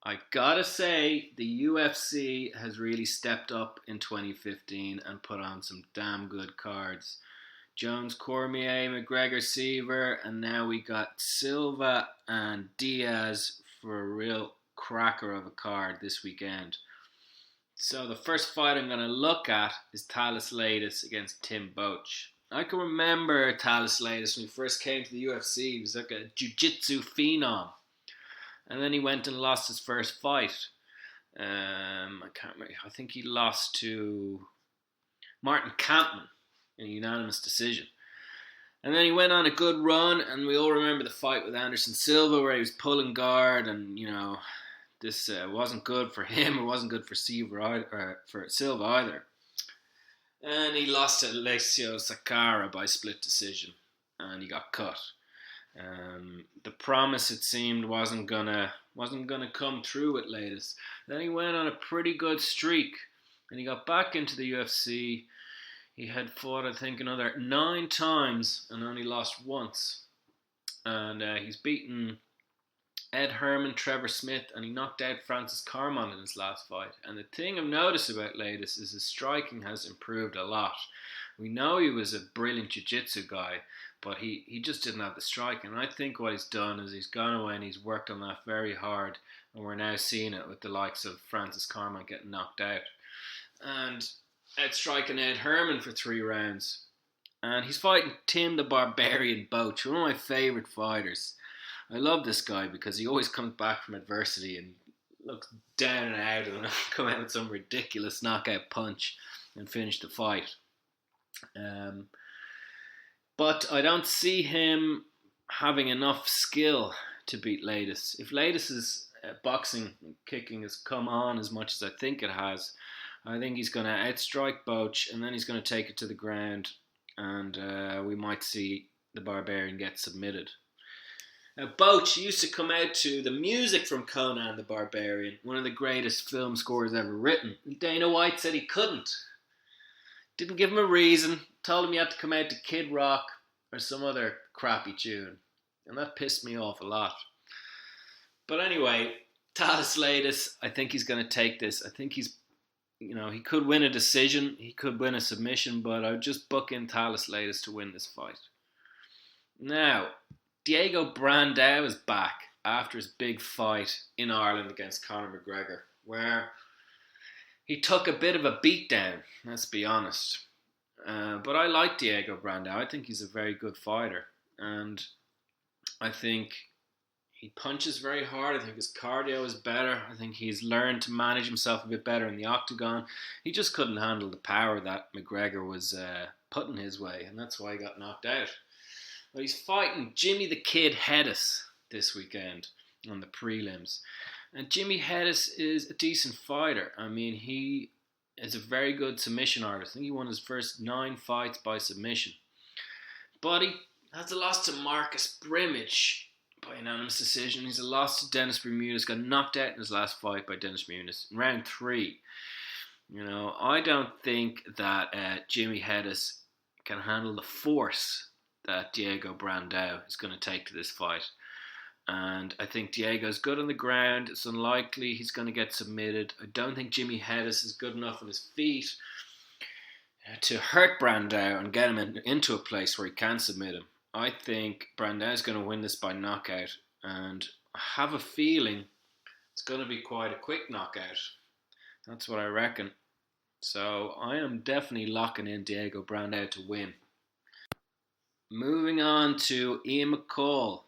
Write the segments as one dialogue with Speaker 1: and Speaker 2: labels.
Speaker 1: I gotta say, the UFC has really stepped up in 2015 and put on some damn good cards. Jones, Cormier, McGregor, Seaver, and now we got Silva and Diaz for a real cracker of a card this weekend. So the first fight I'm going to look at is Thales Leites against Tim Boetsch. I can remember Thales Leites when he first came to the UFC. He was like a jiu-jitsu phenom. And then he went and lost his first fight. I can't remember. I think he lost to Martin Kampmann in a unanimous decision. And then he went on a good run, and we all remember the fight with Anderson Silva where he was pulling guard, and this wasn't good for him. It wasn't good for Silva either. And he lost to Alessio Sakara by split decision, and he got cut. The promise, it seemed, wasn't gonna come through with Leites. Then he went on a pretty good streak, and he got back into the UFC. He had fought, I think, another 9 times and only lost once. And he's beaten Ed Herman, Trevor Smith, and he knocked out Francis Carmon in his last fight. And the thing I've noticed about Leites is his striking has improved a lot. We know he was a brilliant jiu-jitsu guy, but he just didn't have the striking. And I think what he's done is he's gone away and he's worked on that very hard. And we're now seeing it with the likes of Francis Carmon getting knocked out. And outstriking Ed Herman for 3 rounds. And he's fighting Tim the Barbarian Boetsch, one of my favourite fighters. I love this guy because he always comes back from adversity and looks down and out and come out with some ridiculous knockout punch and finish the fight. But I don't see him having enough skill to beat Leites. If Leites' boxing and kicking has come on as much as I think it has, I think he's going to outstrike Boetsch, and then he's going to take it to the ground, and we might see the Barbarian get submitted. Now, Boetsch used to come out to the music from Conan the Barbarian, one of the greatest film scores ever written. And Dana White said he couldn't. Didn't give him a reason. Told him he had to come out to Kid Rock or some other crappy tune. And that pissed me off a lot. But anyway, Thales Leites, I think he's going to take this. I think he could win a decision. He could win a submission, but I would just book in Thales Leites to win this fight. Now, Diego Brandao is back after his big fight in Ireland against Conor McGregor, where he took a bit of a beatdown, let's be honest. But I like Diego Brandao. I think he's a very good fighter. And I think he punches very hard. I think his cardio is better. I think he's learned to manage himself a bit better in the octagon. He just couldn't handle the power that McGregor was putting his way, and that's why he got knocked out. But he's fighting Jimmy the Kid Hedis this weekend on the prelims. And Jimmy Hedis is a decent fighter. I mean, he is a very good submission artist. I think he won his first 9 fights by submission. But he has a loss to Marcus Brimage by unanimous decision. He's a loss to Dennis Bermudez. Got knocked out in his last fight by Dennis Bermudez in round 3. I don't think that Jimmy Hedis can handle the force that Diego Brandao is going to take to this fight. And I think Diego's good on the ground. It's unlikely he's going to get submitted. I don't think Jimmy Hedis is good enough on his feet to hurt Brandao and get him into a place where he can submit him. I think Brandao's going to win this by knockout, and I have a feeling it's going to be quite a quick knockout. That's what I reckon. So I am definitely locking in Diego Brandao to win. Moving on to Ian McCall.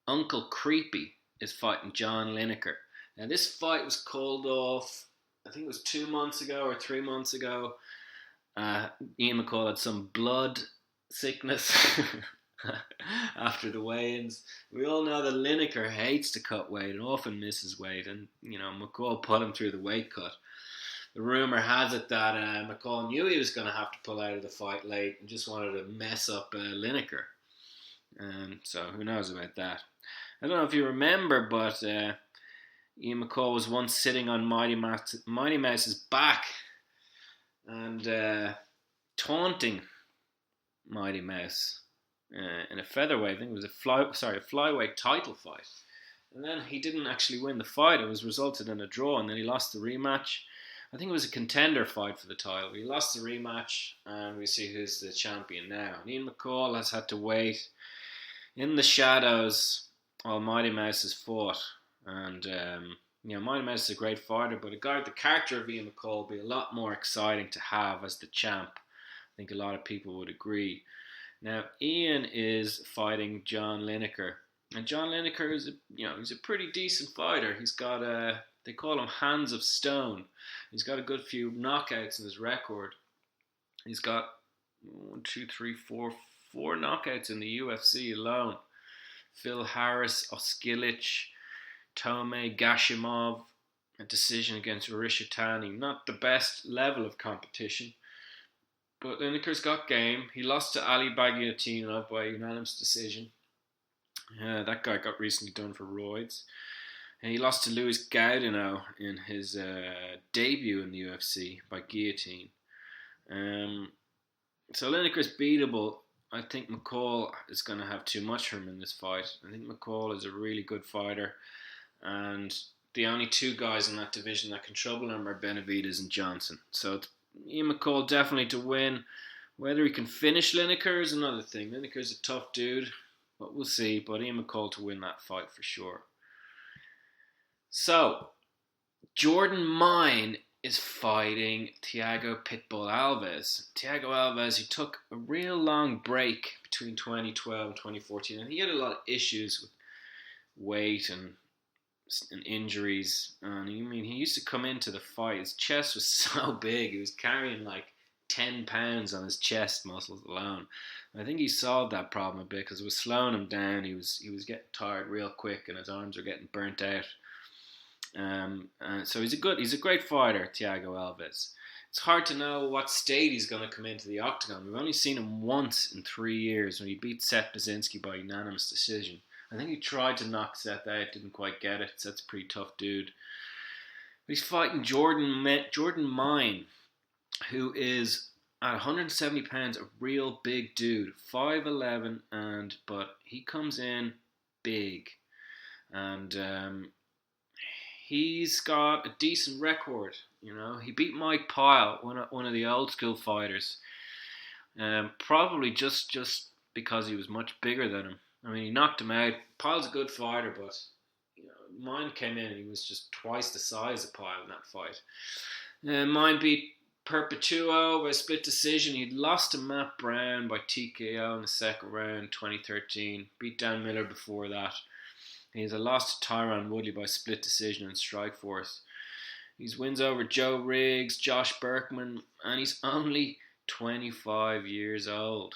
Speaker 1: Uncle Creepy is fighting John Lineker. Now this fight was called off, I think it was 2 months ago or 3 months ago. Ian McCall had some blood sickness after the weigh-ins. We all know that Lineker hates to cut weight and often misses weight, and McCall put him through the weight cut. The rumour has it that McCall knew he was going to have to pull out of the fight late and just wanted to mess up Lineker. So who knows about that. I don't know if you remember, but Ian McCall was once sitting on Mighty Mouse's back and taunting Mighty Mouse in a featherweight. I think it was a flyweight title fight. And then he didn't actually win the fight. It was resulted in a draw, and then he lost the rematch. I think it was a contender fight for the title. He lost the rematch, and we see who's the champion now. And Ian McCall has had to wait in the shadows while Mighty Mouse has fought. And, Mighty Mouse is a great fighter, but the character of Ian McCall would be a lot more exciting to have as the champ. I think a lot of people would agree. Now, Ian is fighting John Lineker. And John Lineker is he's a pretty decent fighter. He's got they call him Hands of Stone. He's got a good few knockouts in his record. He's got 4 knockouts in the UFC alone. Phil Harris, Oskilic, Tomei Gashimov, a decision against Rishatani. Not the best level of competition, but Lineker's got game. He lost to Ali Bagiotino by unanimous decision. That guy got recently done for roids. And he lost to Luis Gaudino in his debut in the UFC by guillotine. So Lineker's beatable. I think McCall is going to have too much for him in this fight. I think McCall is a really good fighter. And the only 2 guys in that division that can trouble him are Benavidez and Johnson. So it's Ian McCall definitely to win. Whether he can finish Lineker is another thing. Lineker's a tough dude, but we'll see. But Ian McCall to win that fight for sure. So, Jordan Mine is fighting Thiago Pitbull Alves. Thiago Alves, he took a real long break between 2012 and 2014, and he had a lot of issues with weight and injuries. And he used to come into the fight, his chest was so big, he was carrying like 10 pounds on his chest muscles alone. And I think he solved that problem a bit because it was slowing him down. He was getting tired real quick, and his arms were getting burnt out. So he's a great fighter, Thiago Alves. It's hard to know what state he's going to come into the octagon. We've only seen him once in 3 years when he beat Seth Baczynski by unanimous decision. I think he tried to knock Seth out, didn't quite get it. Seth's a pretty tough dude. But he's fighting Jordan Mine, who is at 170 pounds, a real big dude, 5'11", but he comes in big, and he's got a decent record. He beat Mike Pyle, one of the old school fighters, probably just because he was much bigger than him. I mean, he knocked him out. Pyle's a good fighter, but Mine came in and he was just twice the size of Pyle in that fight. Mine beat Perpetuo by split decision. He'd lost to Matt Brown by TKO in the second round, 2013. Beat Dan Miller before that. He has a loss to Tyron Woodley by split decision in Strikeforce. He's wins over Joe Riggs, Josh Berkman, and he's only 25 years old.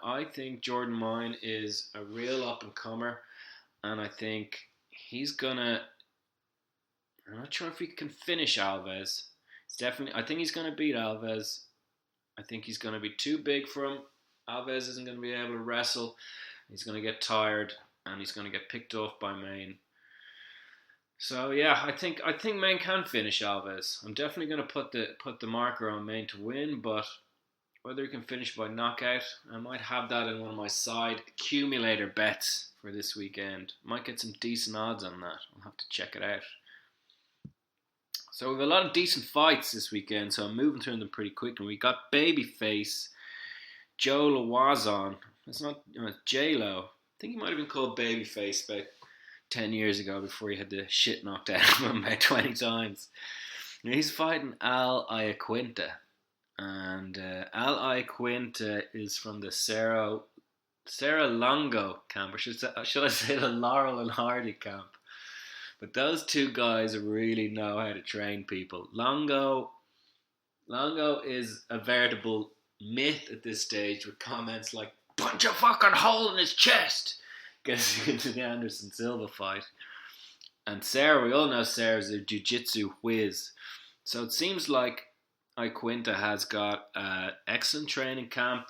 Speaker 1: I think Jordan Mine is a real up-and-comer, and I think he's gonna... I'm not sure if he can finish Alves. I think he's gonna beat Alves. I think he's gonna be too big for him. Alves isn't gonna be able to wrestle. He's gonna get tired, and he's gonna get picked off by Maine. So yeah, I think Maine can finish Alves. I'm definitely gonna put the marker on Maine to win, but whether he can finish by knockout, I might have that in one of my side accumulator bets for this weekend. Might get some decent odds on that. I'll have to check it out. So we have a lot of decent fights this weekend, so I'm moving through them pretty quick. And we got Babyface, Joe Lawazon. It's not J-Lo. I think he might have been called Babyface about 10 years ago before he had the shit knocked out of him about 20 times. And he's fighting Al Iaquinta. And Al Iaquinta is from the Sarah Longo camp, or should I say the Laurel and Hardy camp. But those 2 guys really know how to train people. Longo is a veritable myth at this stage with comments like, punch a fucking hole in his chest, gets into the Anderson Silva fight. And Sarah, we all know Sarah's a jiu-jitsu whiz. So it seems like Iaquinta has got an excellent training camp,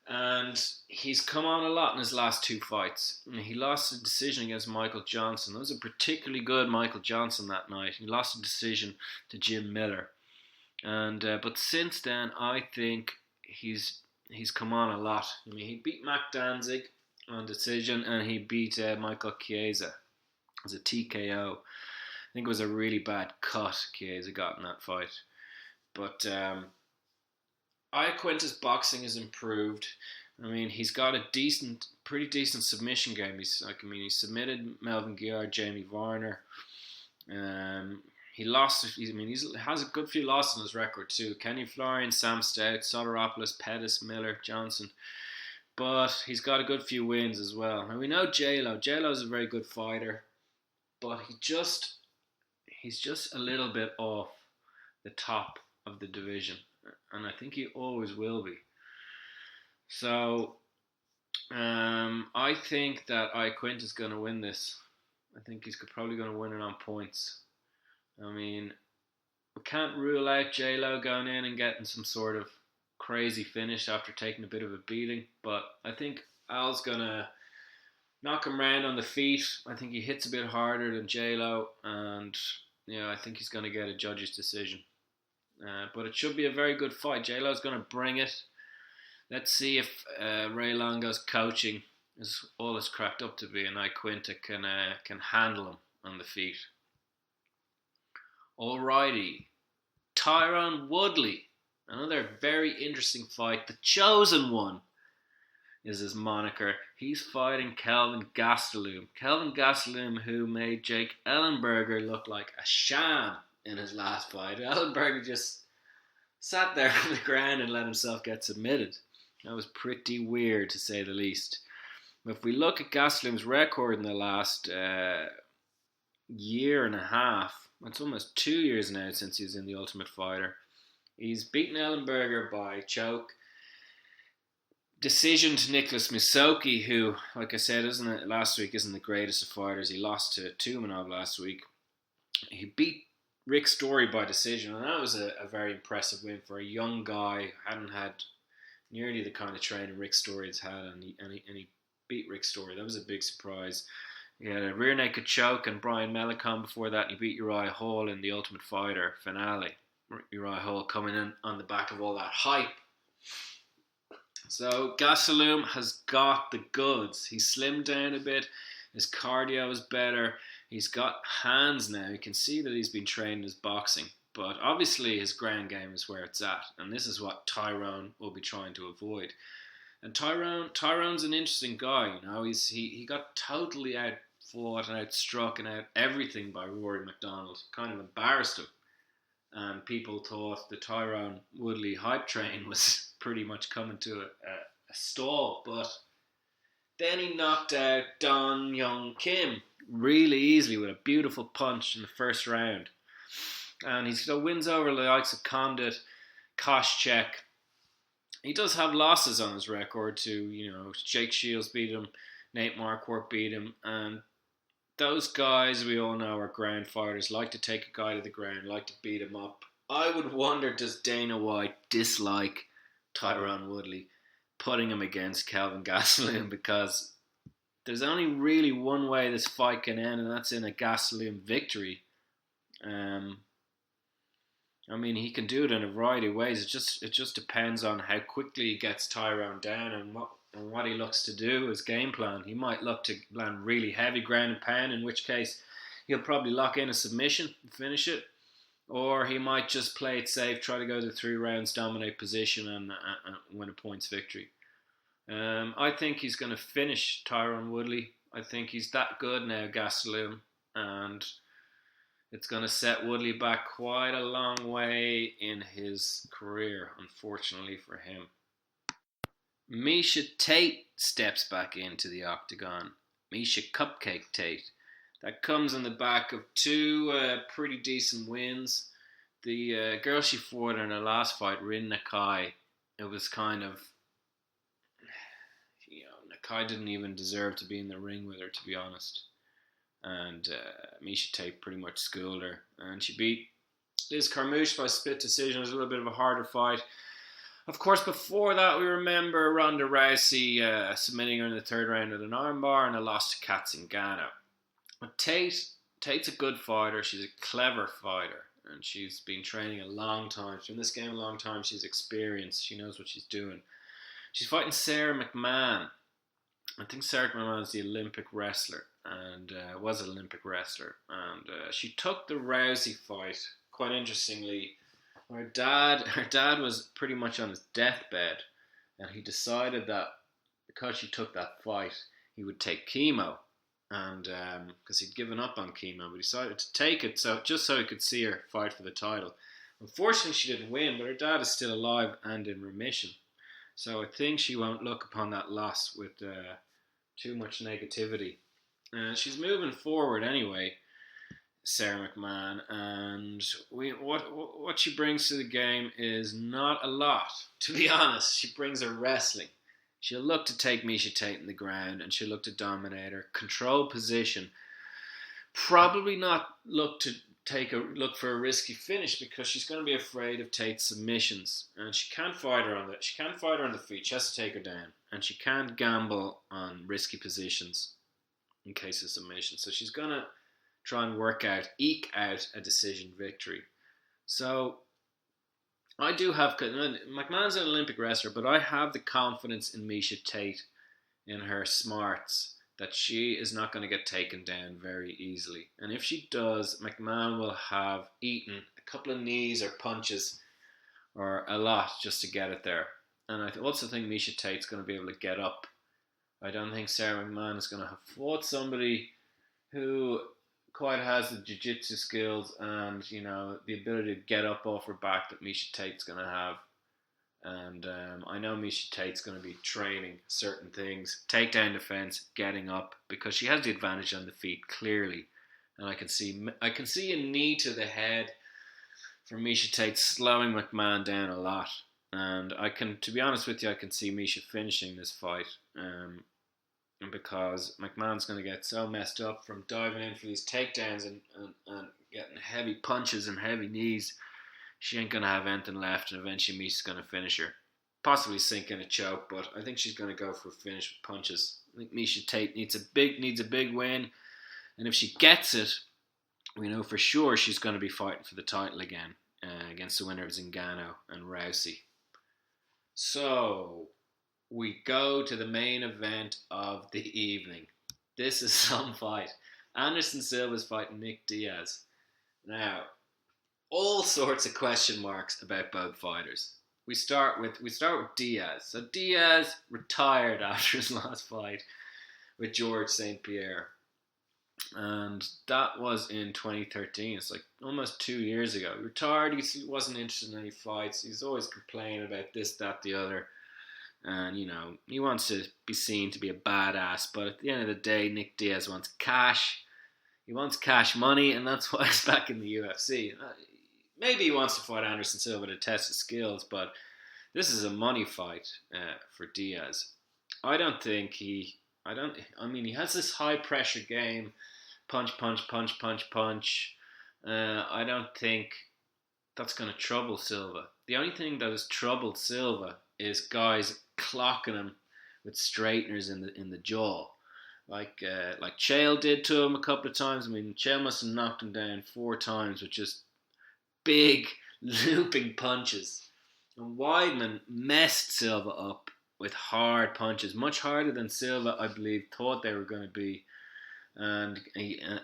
Speaker 1: and he's come on a lot in his last 2 fights. He lost a decision against Michael Johnson. That was a particularly good Michael Johnson that night. He lost a decision to Jim Miller, and but since then, I think he's come on a lot. I mean, he beat Mac Danzig. on decision, and he beat Michael Chiesa. It was a TKO. I think it was a really bad cut Chiesa got in that fight. But Iaquinta's boxing has improved. I mean, he's got a pretty decent submission game. He submitted Melvin Guillard, Jamie Varner. He lost. He has a good few losses on his record too. Kenny Florian, Sam Stout, Soteropoulos, Pettis, Miller, Johnson. But he's got a good few wins as well. And we know J-Lo. J-Lo's a very good fighter, but he's just a little bit off the top of the division, and I think he always will be. So I think that Iaquinta's going to win this. I think he's probably going to win it on points. I mean, we can't rule out J-Lo going in and getting some sort of crazy finish after taking a bit of a beating, but I think Al's going to knock him round on the feet. I think he hits a bit harder than J-Lo, and I think he's going to get a judge's decision. But it should be a very good fight. J-Lo's going to bring it. Let's see if Ray Longo's coaching is all it's cracked up to be, and Iaquinta can handle him on the feet. Alrighty, Tyron Woodley, another very interesting fight. The Chosen One is his moniker. He's fighting Kelvin Gastelum. Kelvin Gastelum, who made Jake Ellenberger look like a sham in his last fight. Ellenberger just sat there on the ground and let himself get submitted. That was pretty weird, to say the least. If we look at Gastelum's record in the last year and a half, it's almost 2 years now since he was in The Ultimate Fighter. He's beaten Ellenberger by choke. Decision to Nicholas Musoki, who, like I said, last week isn't the greatest of fighters. He lost to Tumanov last week. He beat Rick Story by decision, and that was a very impressive win for a young guy who hadn't had nearly the kind of training Rick Story has had, and he beat Rick Story. That was a big surprise. He had a rear naked choke and Brian Melicon before that, and he beat Uriah Hall in the Ultimate Fighter finale. Uriah Hall coming in on the back of all that hype. So Gastelum has got the goods. He's slimmed down a bit. His cardio is better. He's got hands now. You can see that he's been trained as boxing. But obviously his ground game is where it's at. And this is what Tyrone will be trying to avoid. And Tyrone's an interesting guy. He got totally outfought and outstruck and out everything by Rory McDonald. Kind of embarrassed him. And people thought the Tyrone Woodley hype train was pretty much coming to a stall. But then he knocked out Don Young Kim really easily with a beautiful punch in the first round. And he still wins over the likes of Condit, Koscheck. He does have losses on his record to, Jake Shields beat him, Nate Marquardt beat him, and those guys we all know are ground fighters, like to take a guy to the ground, like to beat him up. I would wonder, does Dana White dislike Tyron Woodley putting him against Kelvin Gastelum, because there's only really one way this fight can end, and that's in a Gastelum victory. He can do it in a variety of ways. It just depends on how quickly he gets Tyrone down and what he looks to do, his game plan. He might look to land really heavy ground and pound, in which case he'll probably lock in a submission and finish it. Or he might just play it safe, try to go to 3 rounds, dominate position, and win a points victory. I think he's going to finish Tyron Woodley. I think he's that good now, Gastelum, and it's going to set Woodley back quite a long way in his career, unfortunately for him. Miesha Tate steps back into the octagon. Miesha Cupcake Tate. That comes on the back of 2 pretty decent wins. The girl she fought in her last fight, Rin Nakai, it was kind of, Nakai didn't even deserve to be in the ring with her, to be honest. And Miesha Tate pretty much schooled her. And she beat Liz Carmouche by split decision. It was a little bit of a harder fight. Of course, before that, we remember Ronda Rousey submitting her in the 3rd round with an armbar and a loss to Kat Zingano. But Tate's a good fighter. She's a clever fighter. And she's been training a long time. She's been in this game a long time. She's experienced. She knows what she's doing. She's fighting Sarah McMahon. I think Sarah McMahon is the Olympic wrestler, and was an Olympic wrestler, and she took the Rousey fight. Quite interestingly, her dad was pretty much on his deathbed, and he decided that because she took that fight, he would take chemo, and because he'd given up on chemo, but he decided to take it just so he could see her fight for the title. Unfortunately, she didn't win, but her dad is still alive and in remission. So I think she won't look upon that loss with too much negativity. She's moving forward anyway, Sarah McMahon, and what she brings to the game is not a lot, to be honest. She brings her wrestling. She'll look to take Miesha Tate in the ground, and she'll look to dominate her, control position. Probably not look for a risky finish, because she's going to be afraid of Tate's submissions, and she can't fight her on the feet. She has to take her down, and she can't gamble on risky positions in case of submission. So she's going to try and eke out a decision victory. So I do have, McMahon's an Olympic wrestler, but I have the confidence in Miesha Tate, in her smarts, that she is not going to get taken down very easily. And if she does, McMahon will have eaten a couple of knees or punches or a lot just to get it there. And I also think Miesha Tate's going to be able to get up. I don't think Sarah McMahon is going to have fought somebody who quite has the jiu-jitsu skills and, the ability to get up off her back that Miesha Tate's going to have. And I know Miesha Tate's going to be training certain things, takedown defense, getting up, because she has the advantage on the feet clearly. And I can see a knee to the head for Miesha Tate slowing McMahon down a lot. And to be honest with you, I can see Miesha finishing this fight. Because McMahon's going to get so messed up from diving in for these takedowns and getting heavy punches and heavy knees. She ain't going to have anything left, and eventually Miesha's going to finish her. Possibly sink in a choke, but I think she's going to go for a finish with punches. I think Miesha Tate needs a big win, and if she gets it, we know for sure she's going to be fighting for the title again against the winner of Zingano and Rousey. So we go to the main event of the evening. This is some fight. Anderson Silva's fighting Nick Diaz. Now, all sorts of question marks about both fighters. We start with Diaz. So Diaz retired after his last fight with George St. Pierre, and that was in 2013. It's like almost 2 years ago. He retired. He wasn't interested in any fights. He's always complaining about this, that, the other, and he wants to be seen to be a badass. But at the end of the day, Nick Diaz wants cash. He wants cash money, and that's why he's back in the UFC. Maybe he wants to fight Anderson Silva to test his skills, but this is a money fight for Diaz. He has this high pressure game, punch. I don't think that's going to trouble Silva. The only thing that has troubled Silva is guys clocking him with straighteners in the jaw, like Chael did to him a couple of times. I mean, Chael must have knocked him down 4 times with just big looping punches. And Weidman messed Silva up with hard punches, much harder than Silva, I believe, thought they were going to be. And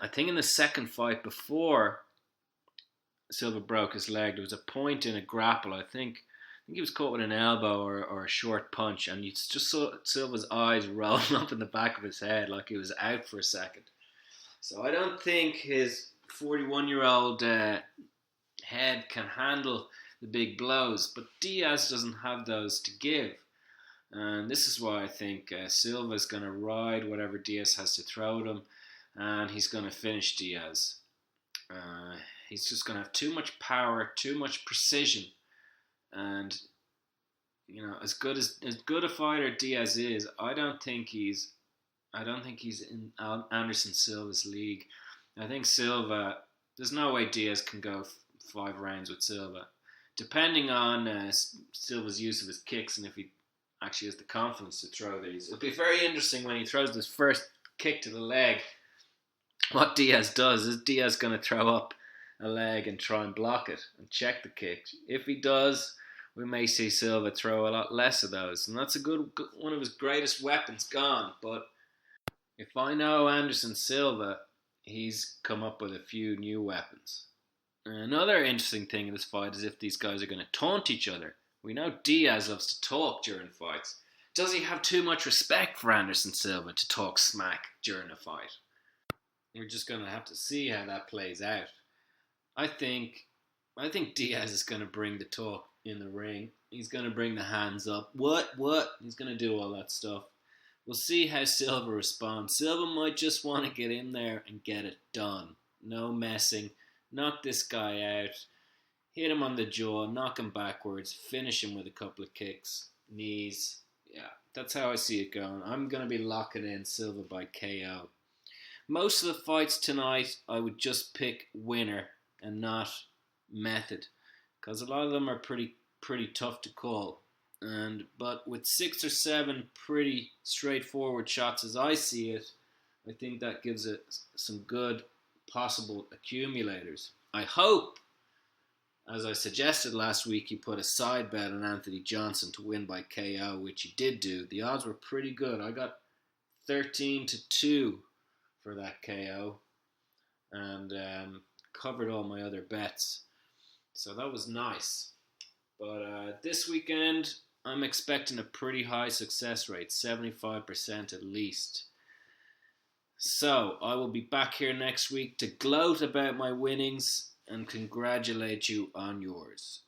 Speaker 1: I think in the second fight, before Silva broke his leg, there was a point in a grapple. I think he was caught with an elbow or a short punch, and you just saw Silva's eyes rolling up in the back of his head like he was out for a second. So I don't think his 41-year-old head can handle the big blows, but Diaz doesn't have those to give. And this is why I think Silva's going to ride whatever Diaz has to throw at him, and he's going to finish Diaz. He's just going to have too much power, too much precision, and as good a fighter Diaz is, I don't think he's in Anderson Silva's league. I think Silva, there's no way Diaz can go 5 rounds with Silva, depending on Silva's use of his kicks and if he actually has the confidence to throw these. It'll be very interesting when he throws this first kick to the leg. What Diaz does is Diaz going to throw up a leg and try and block it and check the kick. If he does, we may see Silva throw a lot less of those, and that's one of his greatest weapons gone. But If I know Anderson Silva, he's come up with a few new weapons. Another interesting thing in this fight is if these guys are going to taunt each other. We know Diaz loves to talk during fights. Does he have too much respect for Anderson Silva to talk smack during a fight? We're just going to have to see how that plays out. I think Diaz is going to bring the talk in the ring. He's going to bring the hands up. What? He's going to do all that stuff. We'll see how Silva responds. Silva might just want to get in there and get it done. No messing. Knock this guy out. Hit him on the jaw. Knock him backwards. Finish him with a couple of kicks. Knees. Yeah, that's how I see it going. I'm going to be locking in Silva by KO. Most of the fights tonight, I would just pick winner and not method, because a lot of them are pretty tough to call. But with 6 or 7 pretty straightforward shots as I see it, I think that gives it some good possible accumulators. I hope, as I suggested last week, you put a side bet on Anthony Johnson to win by KO, which he did do. The odds were pretty good. I got 13-2 for that KO and covered all my other bets. So that was nice. But this weekend, I'm expecting a pretty high success rate, 75% at least. So I will be back here next week to gloat about my winnings and congratulate you on yours.